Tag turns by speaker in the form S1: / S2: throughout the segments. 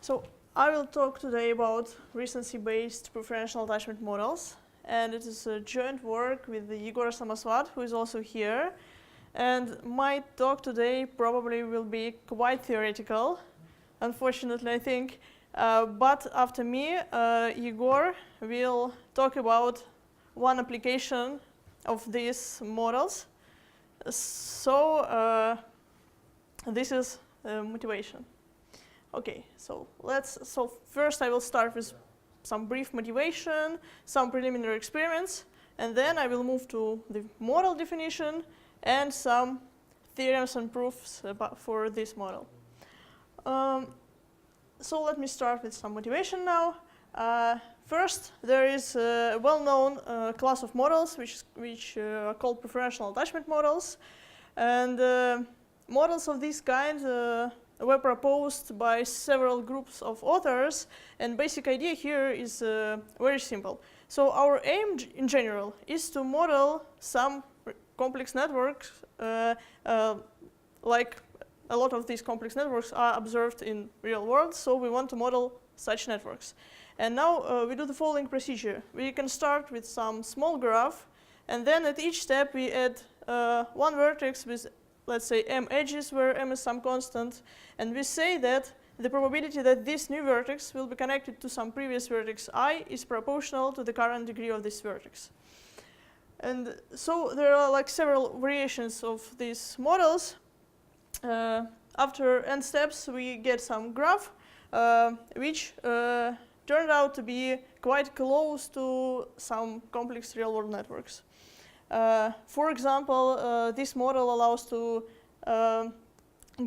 S1: So I will talk today about recency-based preferential attachment models, and it is a joint work with Igor Samasvat, who is also here. And my talk today probably will be quite theoretical, unfortunately, I think. But after me, Igor will talk about one application of these models. So this is motivation. Okay, so first I will start with some brief motivation, some preliminary experiments, and then I will move to the model definition and some theorems and proofs for this model. So let me start with some motivation now. First, there is a well-known class of models which are called preferential attachment models, and models of this kind were proposed by several groups of authors, and basic idea here is very simple. So our aim in general is to model some complex networks, like a lot of these complex networks are observed in real world, so we want to model such networks. And now we do the following procedure. We can start with some small graph, and then at each step we add one vertex with, let's say, m edges, where m is some constant, and we say that the probability that this new vertex will be connected to some previous vertex I is proportional to the current degree of this vertex. And so there are like several variations of these models. After n steps, we get some graph, which turned out to be quite close to some complex real-world networks. For example, this model allows to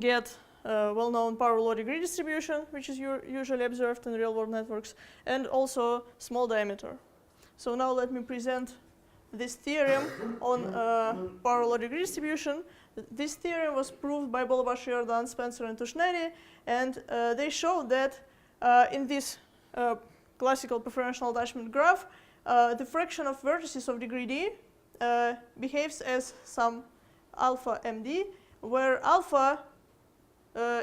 S1: get well-known power law degree distribution, which is usually observed in real-world networks, and also small diameter. So now let me present this theorem on power law degree distribution. This theorem was proved by Bolobash, Jordan, Spencer, and Tushneri, and they showed that in this classical preferential attachment graph, the fraction of vertices of degree d behaves as some alpha md, where alpha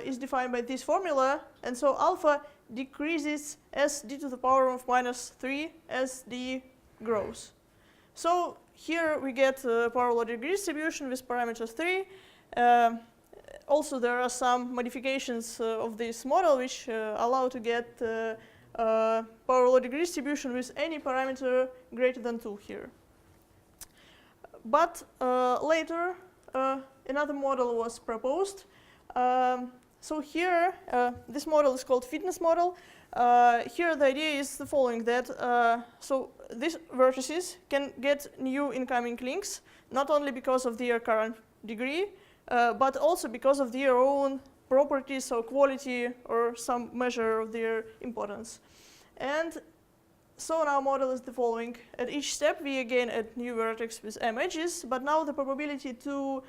S1: is defined by this formula, and so alpha decreases as d to the power of -3 as d grows. So here we get power law degree distribution with parameter 3. Also there are some modifications of this model which allow to get power law degree distribution with any parameter greater than 2 here. But later another model was proposed. So here this model is called fitness model. Here the idea is the following, that so these vertices can get new incoming links, not only because of their current degree, but also because of their own properties or quality or some measure of their importance. And so our model is the following. At each step we again add new vertex with m edges, but now the probability to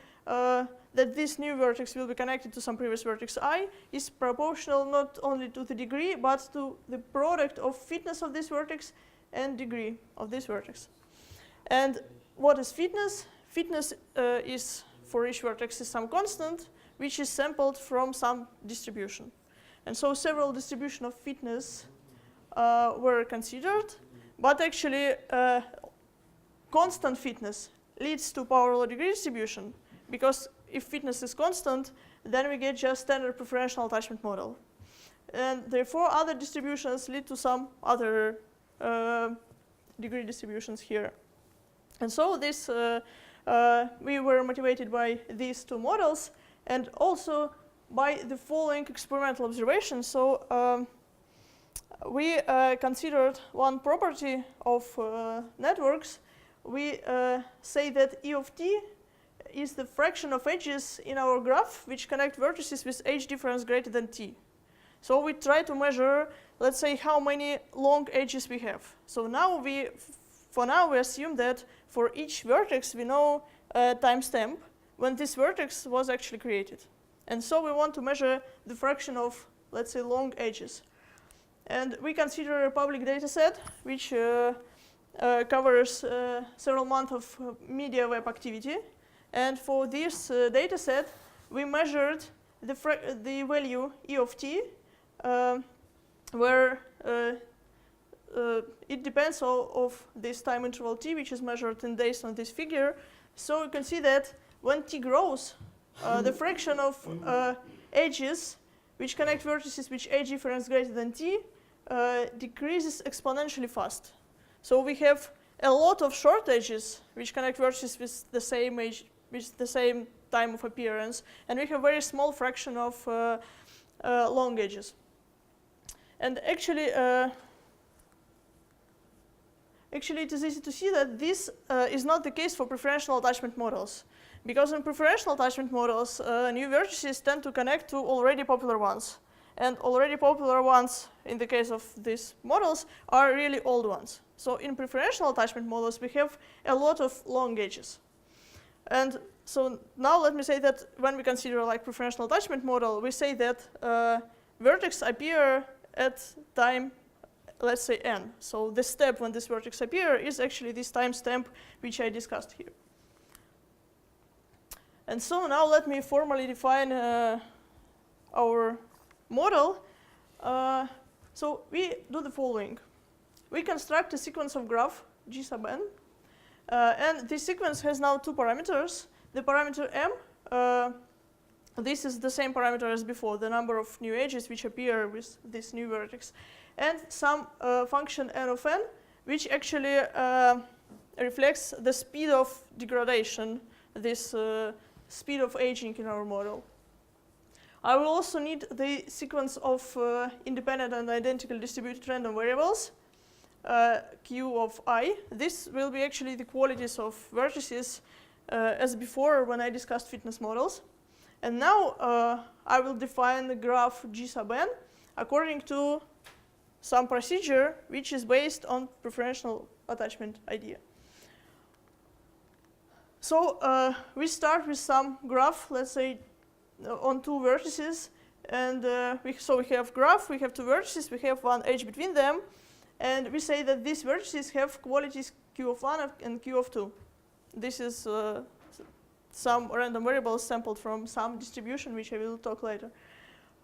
S1: that this new vertex will be connected to some previous vertex I is proportional not only to the degree, but to the product of fitness of this vertex and degree of this vertex. And what is fitness? Fitness is, for each vertex, is some constant, which is sampled from some distribution. And so several distributions of fitness were considered, but actually constant fitness leads to power law degree distribution, because if fitness is constant, then we get just standard preferential attachment model. And therefore other distributions lead to some other degree distributions here. And so this we were motivated by these two models, and also by the following experimental observations. So we considered one property of networks. We say that E of t is the fraction of edges in our graph which connect vertices with edge difference greater than t. So we try to measure, let's say, how many long edges we have. So now for now we assume that for each vertex we know timestamp when this vertex was actually created. And so we want to measure the fraction of, let's say, long edges. And we consider a public data set which covers several months of media web activity. And for this data set, we measured the value E of t where it depends of this time interval t, which is measured in days on this figure. So you can see that when t grows, the fraction of edges which connect vertices which age difference greater than t decreases exponentially fast. So we have a lot of short edges which connect vertices with the same age, with the same time of appearance, and we have a very small fraction of long edges. And actually, it is easy to see that this is not the case for preferential attachment models. Because in preferential attachment models, new vertices tend to connect to already popular ones. And already popular ones, in the case of these models, are really old ones. So in preferential attachment models, we have a lot of long edges. And so now let me say that when we consider like preferential attachment model, we say that vertex appear at time, let's say n. So the step when this vertex appear is actually this timestamp which I discussed here. And so now let me formally define our model. So we do the following. We construct a sequence of graph G sub n. And this sequence has now two parameters. The parameter m, this is the same parameter as before, the number of new edges which appear with this new vertex. And some function n of n, which actually reflects the speed of degradation, this speed of aging in our model. I will also need the sequence of independent and identically distributed random variables, q of I. This will be actually the qualities of vertices as before when I discussed fitness models. And now I will define the graph G sub n according to some procedure which is based on preferential attachment idea. So we start with some graph, let's say on two vertices, and so we have graph, we have two vertices, we have one edge between them, and we say that these vertices have qualities q of 1 and q of 2. This is some random variables sampled from some distribution, which I will talk later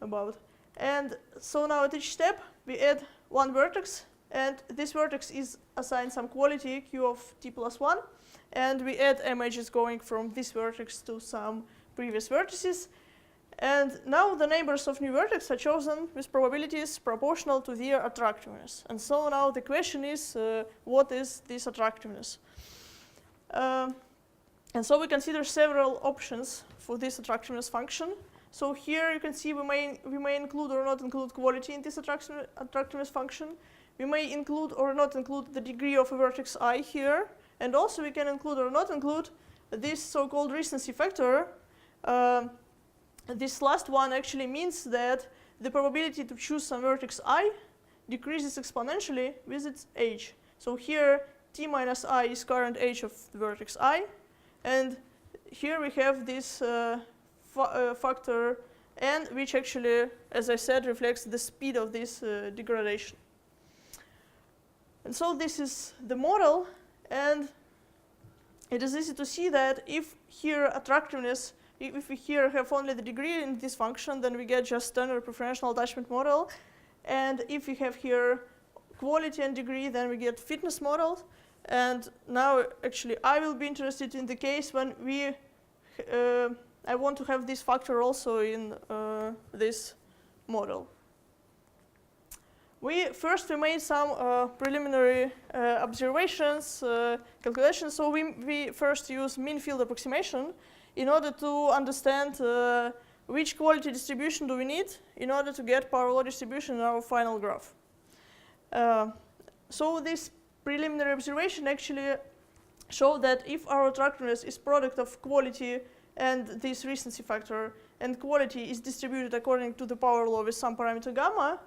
S1: about. And so now at each step, we add one vertex, and this vertex is assigned some quality q of t plus 1, and we add m edges going from this vertex to some previous vertices. And now the neighbors of new vertex are chosen with probabilities proportional to their attractiveness. And so now the question is, what is this attractiveness? And so we consider several options for this attractiveness function. So here you can see we may include or not include quality in this attractiveness function. We may include or not include the degree of a vertex I here. And also we can include or not include this so-called recency factor. This last one actually means that the probability to choose some vertex I decreases exponentially with its age. So here t minus I is current age of the vertex I. And here we have this factor n, which actually, as I said, reflects the speed of this degradation. And so this is the model, and it is easy to see that if here attractiveness, if we here have only the degree in this function, then we get just standard preferential attachment model. And if we have here quality and degree, then we get fitness model. And now actually I will be interested in the case when we I want to have this factor also in this model. We made some preliminary observations, calculations. So we first use mean field approximation in order to understand which quality distribution do we need in order to get power law distribution in our final graph. So this preliminary observation actually showed that if our attractiveness is product of quality and this recency factor, and quality is distributed according to the power law with some parameter gamma,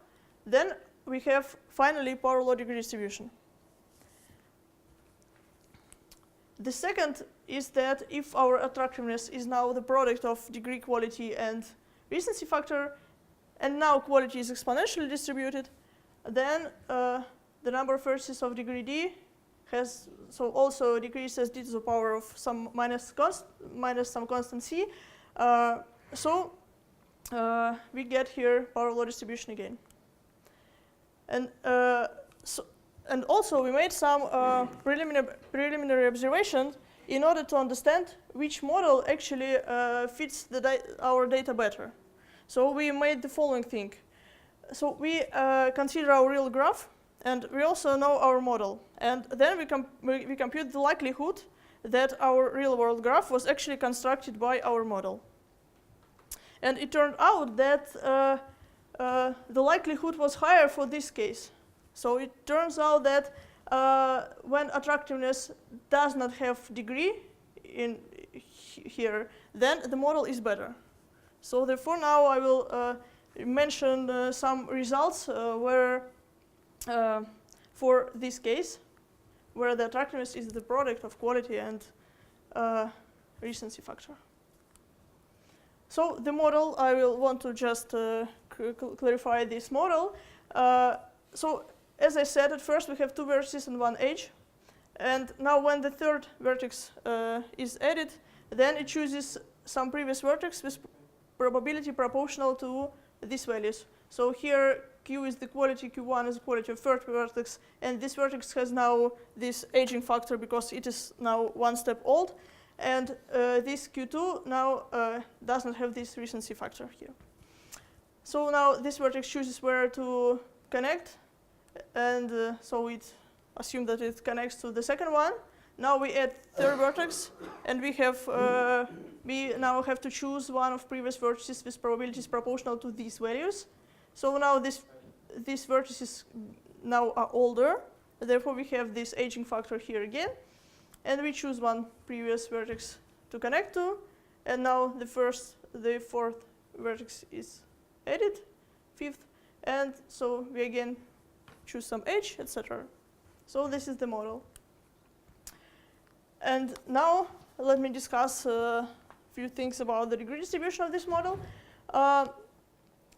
S1: then we have finally power law degree distribution. The second is that if our attractiveness is now the product of degree, quality, and recency factor, and now quality is exponentially distributed, then the number of vertices of degree d has also decreases d to the power of some minus some constant c. We get here power law distribution again. And also we made some preliminary observations in order to understand which model actually fits our data better. So we made the following thing. So we consider our real graph, and we also know our model. And then we compute the likelihood that our real-world graph was actually constructed by our model. And it turned out that the likelihood was higher for this case. So it turns out that when attractiveness does not have degree in here, then the model is better. So therefore now I will mention some results where for this case, where the attractiveness is the product of quality and recency factor. So the model, I will want to just clarify this model. So as I said, at first we have 2 vertices and 1 edge. And now when the third vertex is added, then it chooses some previous vertex with probability proportional to these values. So here Q is the quality, Q1 is the quality of third vertex, and this vertex has now this aging factor because it is now 1 step old. And this Q2 now does not have this recency factor here. So now this vertex chooses where to connect, and so it assumes that it connects to the second one. Now we add third vertex, and we now have to choose one of previous vertices with probabilities proportional to these values. So now these vertices now are older, therefore we have this aging factor here again. And we choose one previous vertex to connect to, and now the fourth vertex is added, fifth, and so we again choose some edge, etc. So this is the model. And now let me discuss a few things about the degree distribution of this model.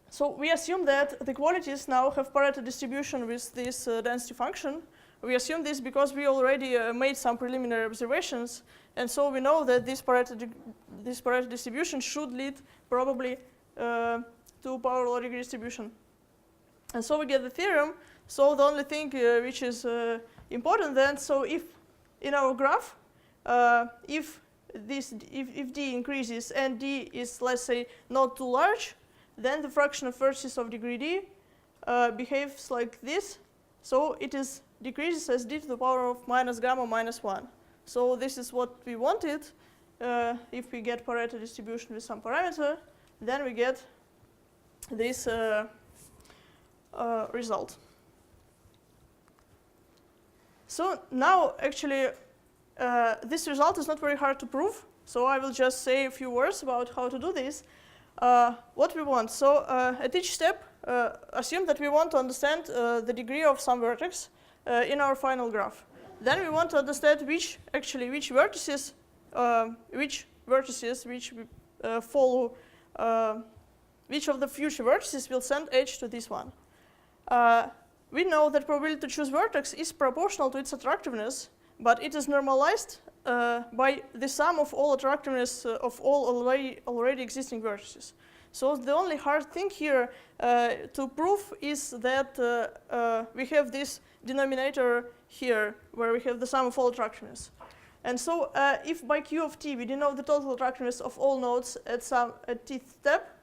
S1: So we assume that the qualities now have Pareto distribution with this density function. We assume this because we already made some preliminary observations, and so we know that this Pareto distribution should lead probably to power law degree distribution. And so we get the theorem. So the only thing which is important then, so if in our graph, if D increases and D is, let's say, not too large, then the fraction of vertices of degree D behaves like this. So it is decreases as d to the power of minus gamma minus 1. So this is what we wanted. If we get Pareto distribution with some parameter, then we get this result. So now actually this result is not very hard to prove. So I will just say a few words about how to do this. What we want. So at each step, assume that we want to understand the degree of some vertex in our final graph. Then we want to understand which vertices follow, which of the future vertices will send edge to this one. We know that probability to choose vertex is proportional to its attractiveness, but it is normalized by the sum of all attractiveness of all already existing vertices. So the only hard thing here to prove is that we have this denominator here, where we have the sum of all attractiveness. And so if by Q of t we denote the total attractiveness of all nodes at tth step,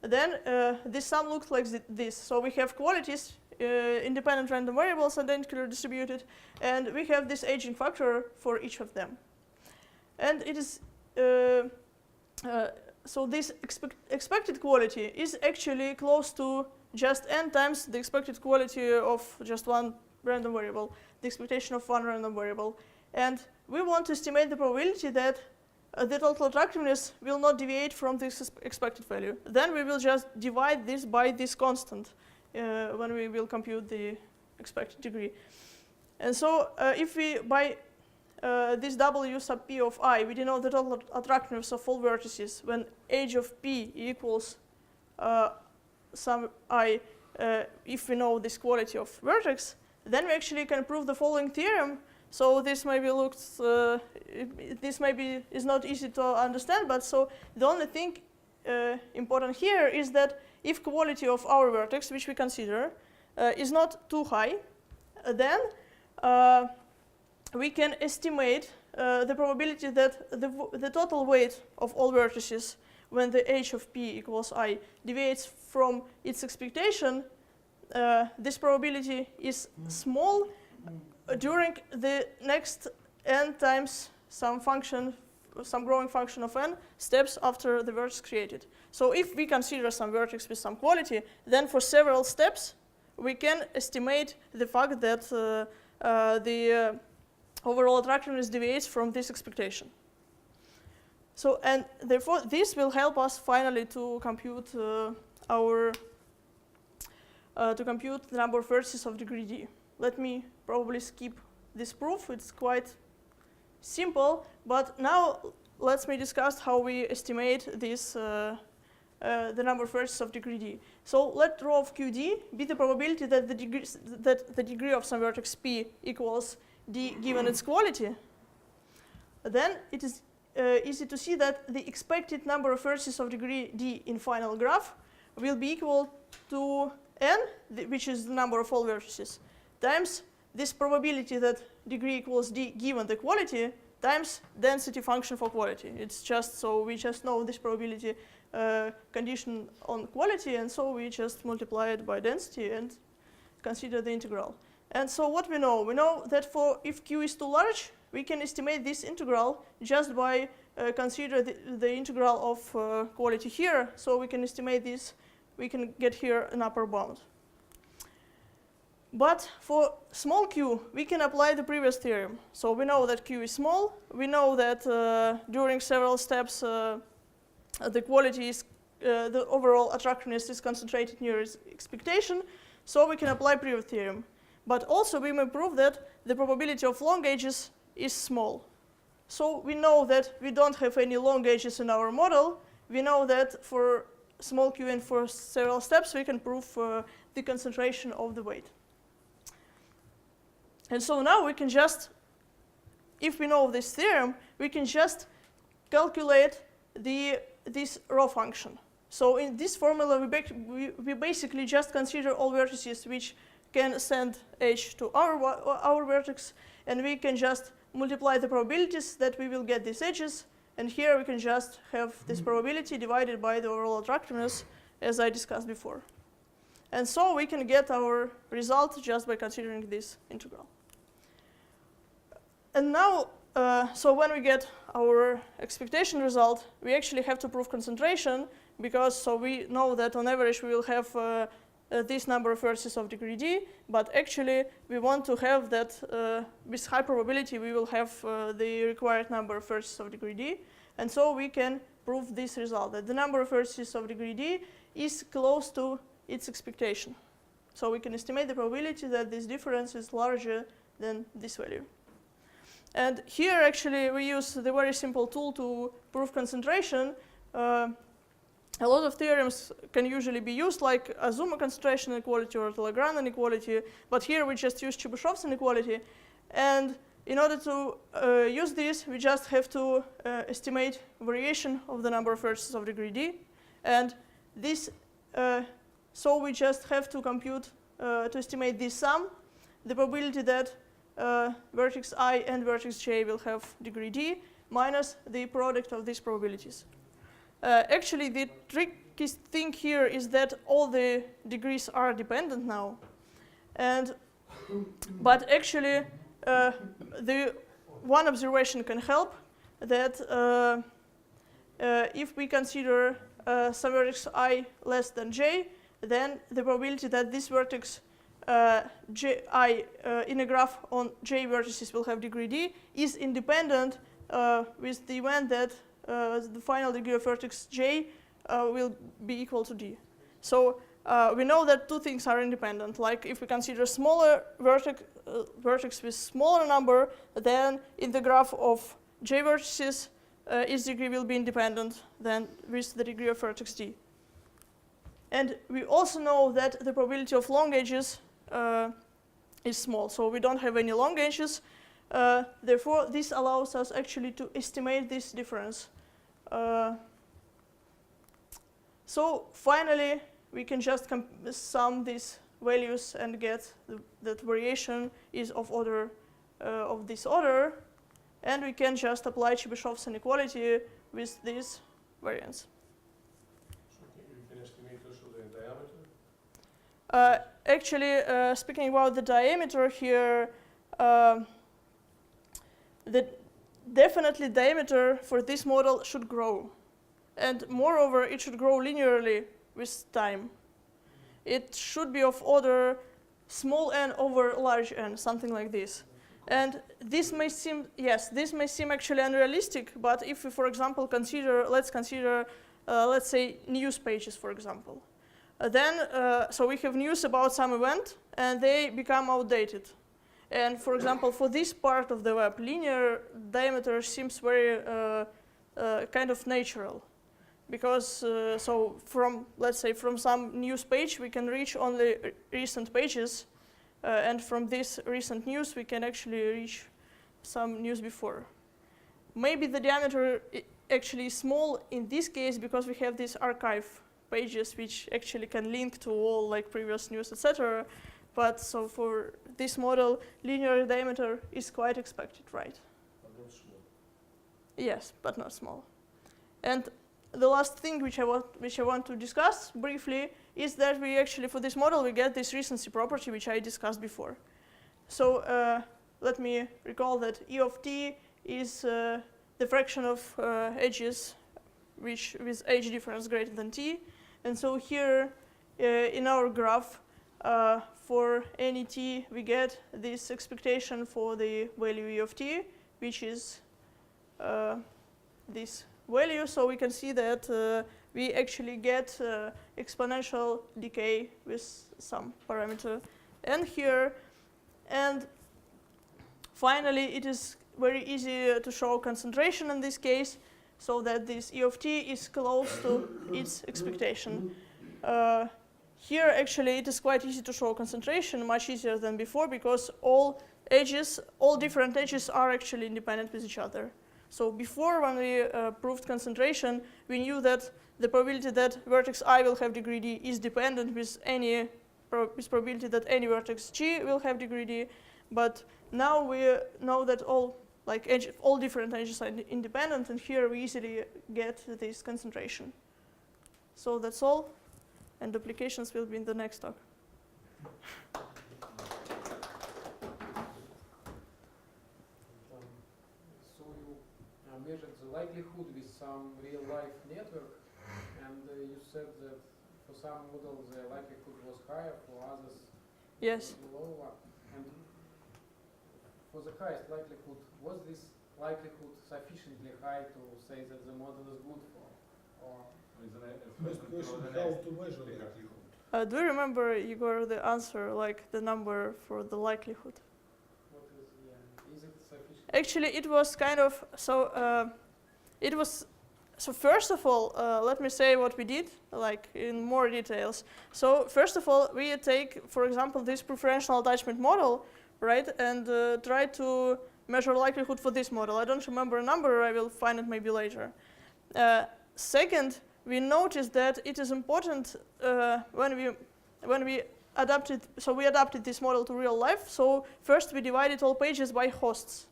S1: then this sum looks like this. So we have qualities, independent random variables, identically distributed, and we have this aging factor for each of them. And it is so this expected quality is actually close to just n times the expected quality of just one random variable, the expectation of one random variable. And we want to estimate the probability that the total attractiveness will not deviate from this expected value. Then we will just divide this by this constant when we will compute the expected degree. And so if we, by this W sub P of I, we denote the total attractiveness of all vertices when age of P equals some I, if we know this quality of vertex, then we actually can prove the following theorem. So this maybe looks, this maybe is not easy to understand, but so the only thing important here is that if quality of our vertex, which we consider, is not too high, then we can estimate the probability that the total weight of all vertices when the h of p equals I deviates from its expectation. This probability is small during the next n times some function, some growing function of n steps after the vertex created. So if we consider some vertex with some quality, then for several steps we can estimate the fact that the overall attractiveness deviates from this expectation. So, and therefore this will help us finally to compute the number of vertices of degree d. Let me probably skip this proof. It's quite simple, but now let's discuss how we estimate this the number of vertices of degree d. So let rho of qd be the probability that the degree of some vertex p equals d given its quality. Then it is easy to see that the expected number of vertices of degree d in final graph will be equal to n, which is the number of all vertices, times this probability that degree equals d given the quality times density function for quality. It's just so we just know this probability condition on quality, and so we just multiply it by density and consider the integral. And so what we know that for if q is too large, we can estimate this integral just by consider the integral of quality here. So we can estimate this, we can get here an upper bound. But for small q, we can apply the previous theorem. So we know that q is small. We know that during several steps, the quality is, the overall attractiveness is concentrated near its expectation. So we can apply previous theorem. But also we may prove that the probability of long edges is small. So we know that we don't have any long edges in our model. We know that for small q and for several steps, we can prove the concentration of the weight. And so now we can just, if we know this theorem, we can just calculate this rho function. So in this formula, we basically just consider all vertices which can send h to our vertex, and we can just multiply the probabilities that we will get these edges, and here we can just have this probability divided by the overall attractiveness, as I discussed before. And so we can get our result just by considering this integral. And now, so when we get our expectation result, we actually have to prove concentration, because so we know that on average we will have this number of vertices of degree d, but actually we want to have that with high probability we will have the required number of vertices of degree d, and so we can prove this result, that the number of vertices of degree d is close to its expectation. So we can estimate the probability that this difference is larger than this value. And here actually we use the very simple tool to prove concentration. A lot of theorems can usually be used, like Azuma concentration inequality or Lagrange inequality, but here we just use Chebyshev's inequality. And in order to use this, we just have to estimate variation of the number of vertices of degree d. And this, so we just have to compute, to estimate this sum, the probability that vertex I and vertex j will have degree d minus the product of these probabilities. Actually, the trickiest thing here is that all the degrees are dependent now. But actually, the one observation can help, that if we consider some vertex I less than j, then the probability that this vertex I in a graph on j vertices will have degree d is independent with the event that the final degree of vertex j will be equal to d. So we know that two things are independent. Like if we consider smaller vertex with smaller number, then in the graph of j vertices, its degree will be independent than with the degree of vertex d. And we also know that the probability of long edges is small, so we don't have any long edges. Therefore, this allows us actually to estimate this difference. So finally, we can just sum these values and get that variation is of order of this order, and we can just apply Chebyshev's inequality with these variance.
S2: So you can estimate also the diameter?
S1: Actually, speaking about the diameter here, definitely diameter for this model should grow. And moreover, it should grow linearly with time. It should be of order small n over large n, something like this. And this may seem, yes, this may seem actually unrealistic, but if we, for example, let's consider, let's say, news pages, for example. So we have news about some event, and they become outdated. And for example, for this part of the web, linear diameter seems very kind of natural. Because, so from, let's say, from some news page, we can reach only recent pages. And from this recent news, we can actually reach some news before. Maybe the diameter actually is small in this case because we have these archive pages which actually can link to all like previous news, etc. But so for this model, linear diameter is quite expected, right?
S2: But not small.
S1: Yes, but not small. And the last thing which I want to discuss briefly is that we actually, for this model, we get this recency property which I discussed before. So let me recall that E of t is the fraction of edges which with age difference greater than t. And so here in our graph, for any t, we get this expectation for the value E of t, which is this value. So we can see that we actually get exponential decay with some parameter n here. And finally, it is very easy to show concentration in this case, so that this E of t is close to its expectation. Here, actually, it is quite easy to show concentration, much easier than before, because all different edges are actually independent with each other. So before, when we proved concentration, we knew that the probability that vertex I will have degree d is dependent with any probability that any vertex G will have degree d. But now we know that all different edges are independent, and here we easily get this concentration. So that's all, and applications will be in the next talk.
S3: So you measured the likelihood with some real-life network, and you said that for some models the likelihood was higher, for others
S1: Yes.
S3: lower. And for the highest likelihood, was this likelihood sufficiently high to say that the model is good for? Or
S2: How to measure the likelihood?
S1: Do you remember, Igor, the answer, like the number for the likelihood?
S3: what is it sufficient?
S1: Actually, it was kind of, so first of all, let me say what we did, like in more details. So first of all, we take, for example, this preferential attachment model, right, and try to measure likelihood for this model. I don't remember a number, I will find it maybe later. Second, we noticed that it is important when we adapted, so we adapted this model to real life. So first we divided all pages by hosts.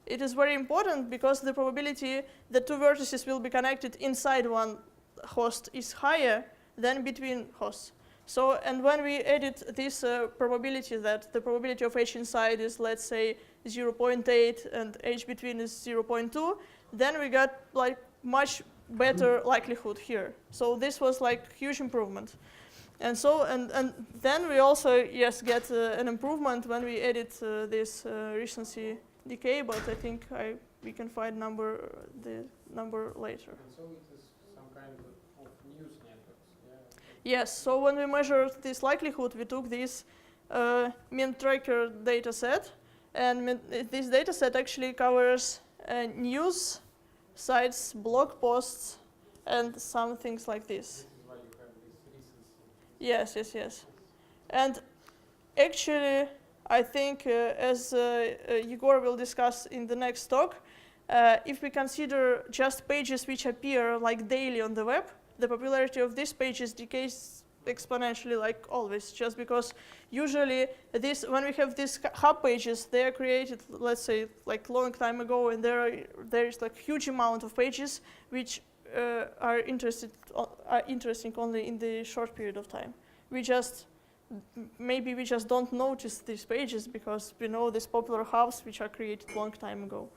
S1: It is very important because the probability that two vertices will be connected inside one host is higher than between hosts. So, and when we edit this probability that the probability of H inside is, let's say, 0.8 and H between is 0.2, then we got like much better likelihood here. So this was like huge improvement. And so, and then we also, yes, get an improvement when we edit this recency decay, but I think we can find the number later.
S3: And so it is some kind of news networks, yeah?
S1: Yes, so when we measured this likelihood, we took this mean tracker data set, and this data set actually covers news sites, blog posts, and some things like this.
S3: This is why you have this recency.
S1: Yes, yes, yes. And actually, I think, as Igor will discuss in the next talk, if we consider just pages which appear like daily on the web, the popularity of these pages decays exponentially like always, just because usually when we have these hub pages, they are created, let's say, like long time ago, and there is like huge amount of pages which are interesting only in the short period of time. Maybe we just don't notice these pages because we know these popular hubs which are created long time ago.